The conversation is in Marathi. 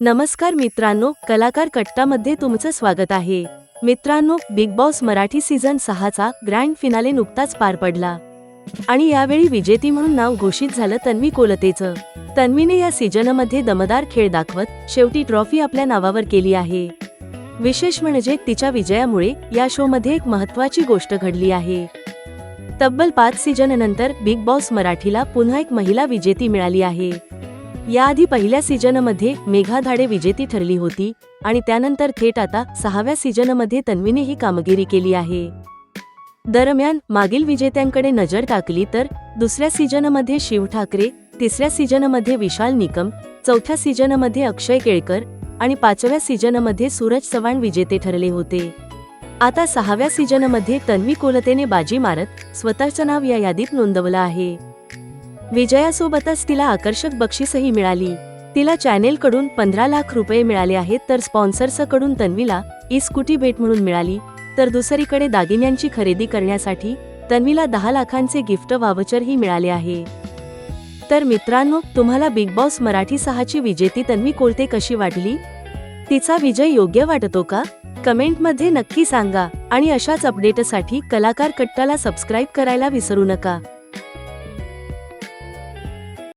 नमस्कार मित्रांनो, कलाकार कट्टामध्ये तुमचं स्वागत आहे। मित्रांनो, बिग बॉस मराठी सीझन 6 चा ग्रँड फिनाले नुकताच पार पडला आणि यावेळी विजेती म्हणून नाव घोषित झालं तन्वी कोलतेचं। तन्वीने या सीझनमध्ये दमदार खेळ दाखवत शेवटी ट्रॉफी आपल्या नावावर केली आहे। विशेष म्हणजे तिच्या विजयामुळे या शो मध्ये एक महत्त्वाची गोष्ट घडली आहे। तब्बल 5 सीझननंतर बिग बॉस मराठीला पुन्हा एक महिला विजेती मिळाली आहे। याआधी पहिल्या सीझनमध्ये मेघा धाडे विजेती ठरली होती आणि त्यानंतर थेट आता 6व्या सीझनमध्ये तन्वीने ही कामगिरी केली आहे। दरम्यान मागील विजेत्यांकडे नजर टाकली तर दुसऱ्या सीझनमध्ये शिव ठाकरे, तिसऱ्या सीझनमध्ये विशाल निकम, चौथ्या सीझनमध्ये अक्षय केळकर आणि 5व्या सीझनमध्ये सूरज चव्हाण विजेते ठरले होते। आता 6व्या सीझनमध्ये तन्वी कोलतेने बाजी मारत स्वतःचं नाव या यादीत नोंदवलं आहे। विजयासोबतच तिला आकर्षक बक्षीसही मिळाली। तिला चॅनेलकडून 15 लाख रुपये मिळाले आहेत, तर स्पॉन्सर्सकडून तन्वीला स्कूटी भेट म्हणून मिळाली। तर दुसरीकडे दागिन्यांची खरेदी करण्यासाठी तन्वीला 10 लाखांचे गिफ्ट वावचरही मिळाले आहे। तर मित्रांनो, तुम्हाला बिग बॉस मराठी 6 ची विजेती तन्वी कोलते कशी वाटली? तिचा विजय योग्य वाटतो का? कमेंटमध्ये नक्की सांगा आणि अशाच अपडेटसाठी कलाकार कट्टाला सबस्क्राईब करायला विसरू नका।